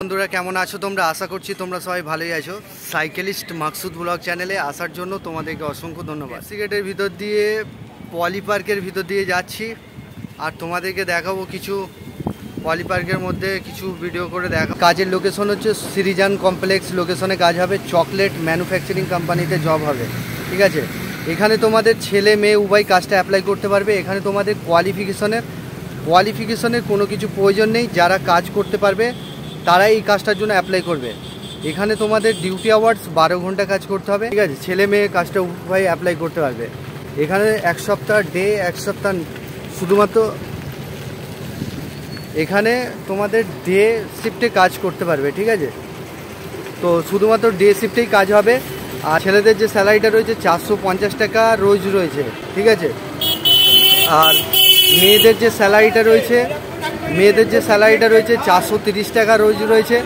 বন্ধুরা কেমন আছো তোমরা? আশা করছি তোমরা সবাই ভালোই আছো। সাইকেলিস্ট মাকসুদ ব্লগ চ্যানেলে আসার জন্য তোমাদেরকে অসংখ্য ধন্যবাদ। সিগারেটের ভিতর দিয়ে পলি পার্কের ভিতর দিয়ে যাচ্ছি আর তোমাদেরকে দেখাবো কিছু পলি পার্কের মধ্যে কিছু ভিডিও করে দেখা। কাজের লোকেশন হচ্ছে সিরিজান কমপ্লেক্স লোকেশনে কাজ হবে। চকলেট ম্যানুফ্যাকচারিং কোম্পানিতে জব হবে, ঠিক আছে। এখানে তোমাদের ছেলে মেয়ে উভয় কাজটা অ্যাপ্লাই করতে পারবে। এখানে তোমাদের কোয়ালিফিকেশনের কোনো কিছু প্রয়োজন নেই। যারা কাজ করতে পারবে তারাই এই কাজটার জন্য অ্যাপ্লাই করবে। এখানে তোমাদের ডিউটি আওয়ার্স 12 ঘন্টা কাজ করতে হবে, ঠিক আছে। ছেলে মেয়ে কাজটা উভয় অ্যাপ্লাই করতে পারবে। এখানে এক সপ্তাহ ডে, এক সপ্তাহ শুধুমাত্র এখানে তোমাদের ডে শিফটে কাজ করতে পারবে, ঠিক আছে। তো শুধুমাত্র ডে শিফটেই কাজ হবে। আর ছেলেদের যে স্যালারিটা রয়েছে 450 টাকা রোজ রয়েছে, ঠিক আছে। আর মেয়েদের যে স্যালারিটা রয়েছে 430 টাকা রোজ রয়েছে।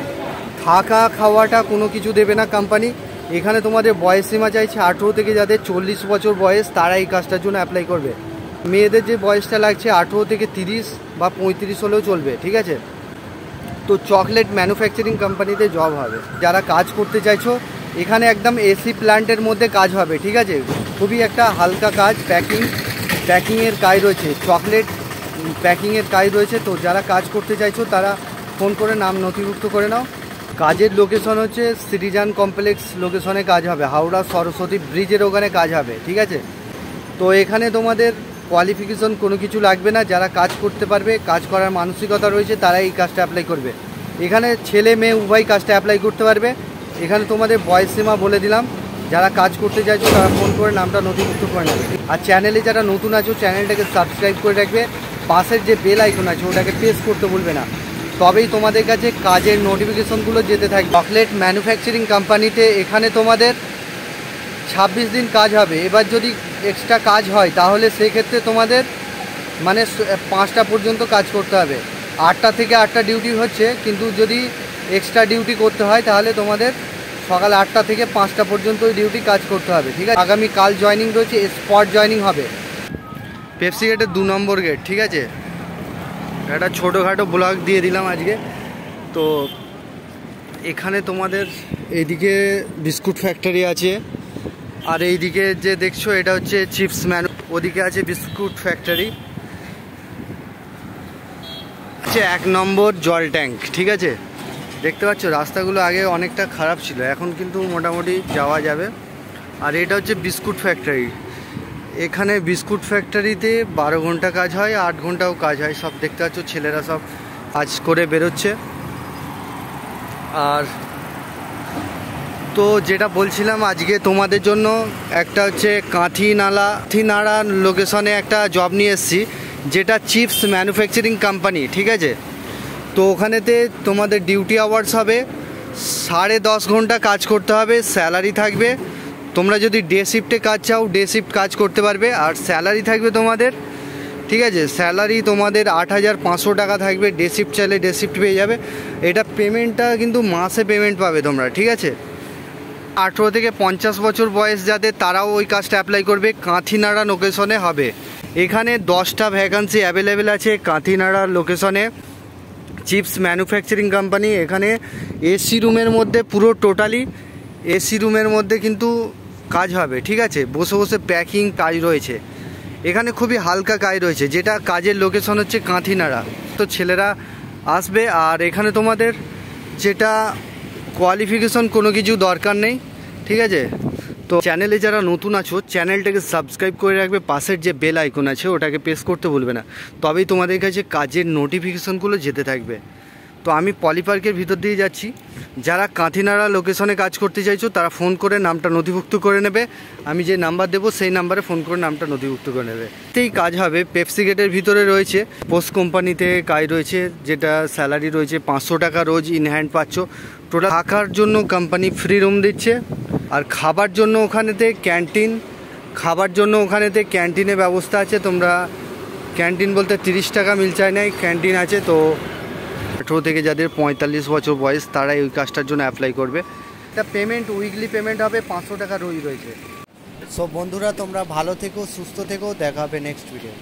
থাকা খাওয়াটা কোনো কিছু দেবে না কোম্পানি। এখানে তোমাদের বয়স সীমা চাইছে 18 থেকে যাদের 40 বছর বয়স তারা এই কাজটার জন্য অ্যাপ্লাই করবে। মেয়েদের যে বয়সটা লাগছে 18 থেকে 30 বা 35 হলেও চলবে, ঠিক আছে। তো চকলেট ম্যানুফ্যাকচারিং কোম্পানিতে জব হবে। যারা কাজ করতে চাইছো এখানে একদম এসি প্ল্যান্টের মধ্যে কাজ হবে, ঠিক আছে। খুবই একটা হালকা কাজ, প্যাকিংয়ের কাজ রয়েছে, চকলেট প্যাকিংয়ের কাজ রয়েছে। তো যারা কাজ করতে চাইছো তারা ফোন করে নাম নথিভুক্ত করে নাও। কাজের লোকেশন হচ্ছে সিরিজান কমপ্লেক্স লোকেশনে কাজ হবে, হাওড়া সরস্বতী ব্রিজের ওখানে কাজ হবে, ঠিক আছে। তো এখানে তোমাদের কোয়ালিফিকেশন কোনো কিছু লাগবে না। যারা কাজ করতে পারবে, কাজ করার মানসিকতা রয়েছে তারা এই কাজটা অ্যাপ্লাই করবে। এখানে ছেলে মেয়ে উভয় কাজটা অ্যাপ্লাই করতে পারবে। এখানে তোমাদের বয়স সীমা বলে দিলাম। যারা কাজ করতে চাইছো তারা ফোন করে নামটা নথিভুক্ত করে নেবে। আর চ্যানেলে যারা নতুন আছো চ্যানেলটাকে সাবস্ক্রাইব করে রাখবে। পাশের যে বেল আইকন আছে ওটাকে প্রেস করতে ভুলবে না, তবেই তোমাদের কাছে কাজের নোটিফিকেশনগুলো যেতে থাকবে। চকলেট ম্যানুফ্যাকচারিং কোম্পানিতে এখানে তোমাদের 26 দিন কাজ হবে। এবার যদি এক্সট্রা কাজ হয় তাহলে সেক্ষেত্রে তোমাদের মানে 5টা পর্যন্ত কাজ করতে হবে। 8টা থেকে 8টা ডিউটি হচ্ছে, কিন্তু যদি এক্সট্রা ডিউটি করতে হয় তাহলে তোমাদের সকাল 8টা থেকে 5টা পর্যন্ত ওই ডিউটি কাজ করতে হবে, ঠিক আছে। আগামী কাল জয়নিং রয়েছে, স্পট জয়নিং হবে। পেপসি গেটের 2 নম্বর গেট, ঠিক আছে। একটা ছোটোখাটো ব্লগ দিয়ে দিলাম আজকে। তো এখানে তোমাদের এইদিকে বিস্কুট ফ্যাক্টরি আছে, আর এইদিকে যে দেখছো এটা হচ্ছে চিপস ম্যান, ওদিকে আছে বিস্কুট ফ্যাক্টরি। হচ্ছে 1 নম্বর জল ট্যাঙ্ক, ঠিক আছে। দেখতে পাচ্ছ রাস্তাগুলো আগে অনেকটা খারাপ ছিল, এখন কিন্তু মোটামুটি যাওয়া যাবে। আর এটা হচ্ছে বিস্কুট ফ্যাক্টরি। এখানে বিস্কুট ফ্যাক্টরিতে 12 ঘন্টা কাজ হয়, 8 ঘন্টাও কাজ হয়। সব দেখতে পাচ্ছ ছেলেরা সব কাজ করে বেরোচ্ছে। আর তো যেটা বলছিলাম আজকে তোমাদের জন্য একটা হচ্ছে কাঁথিনাড়া লোকেশনে একটা জব নিয়ে এসেছি, যেটা চিপস ম্যানুফ্যাকচারিং কোম্পানি, ঠিক আছে। তো ওখানেতে তোমাদের ডিউটি আওয়ার্স হবে 10.5 ঘন্টা কাজ করতে হবে। স্যালারি থাকবে, তোমরা যদি ডে শিফটে কাজ চাও ডে শিফট কাজ করতে পারবে। আর স্যালারি থাকবে তোমাদের, ঠিক আছে। স্যালারি তোমাদের 8,500 টাকা থাকবে। ডে শিফট চাইলে ডে শিফট পেয়ে যাবে। এটা পেমেন্টটা কিন্তু মাসে পেমেন্ট পাবে তোমরা, ঠিক আছে। 18 থেকে 50 বছর বয়স যাদের তারাও ওই কাজটা অ্যাপ্লাই করবে। কাঁথিনাড়া লোকেশনে হবে। এখানে 10টা ভ্যাকান্সি অ্যাভেলেবেল আছে কাঁথিনাড়া লোকেশনে। Chips manufacturing company. এখানে এসি রুমের মধ্যে, পুরো টোটালি এসি রুমের মধ্যে কিন্তু কাজ হবে, ঠিক আছে। বসে বসে প্যাকিং কাজ রয়েছে। এখানে খুবই হালকা কাজ রয়েছে, যেটা কাজের লোকেশন হচ্ছে কাঁথিনাড়া। তো ছেলেরা আসবে। আর এখানে তোমাদের যেটা কোয়ালিফিকেশন কোনো কিছু দরকার নেই, ঠিক আছে। তো চ্যানেলে যারা নতুন আছো চ্যানেলটাকে সাবস্ক্রাইব করে রাখবে। পাশের যে বেল আইকন আছে ওটাকে প্রেস করতে ভুলবে না, তবেই তোমাদের কাছে কাজের নোটিফিকেশনগুলো যেতে থাকবে। তো আমি পলি পার্কের ভিতর দিয়ে যাচ্ছি। যারা কাঁথিনাড়া লোকেশনে কাজ করতে চাইছো তারা ফোন করে নামটা নথিভুক্ত করে নেবে। আমি যে নাম্বার দেবো সেই নাম্বারে ফোন করে নামটা নথিভুক্ত করে নেবে। এতেই কাজ হবে। পেপসি গেটের ভিতরে রয়েছে পোস্ট কোম্পানিতে কাজ রয়েছে, যেটা স্যালারি রয়েছে 500 টাকা রোজ ইন হ্যান্ড পাচ্ছ। টোটাল থাকার জন্য কোম্পানি ফ্রি রুম দিচ্ছে। আর খাবার জন্য ওখানেতে ক্যান্টিনে ব্যবস্থা আছে। তোমরা ক্যান্টিন বলতে 30 টাকা মিল চাই নাই, ক্যান্টিন আছে। তো 18 থেকে যাদের 45 বছর বয়স তারাই ওই কাজটার জন্য অ্যাপ্লাই করবে। এটা পেমেন্ট উইকলি পেমেন্ট হবে, 500 টাকা রোজ রয়েছে। সো বন্ধুরা তোমরা ভালো থেকো, সুস্থ থেকো, দেখা হবে নেক্সট ভিডিও।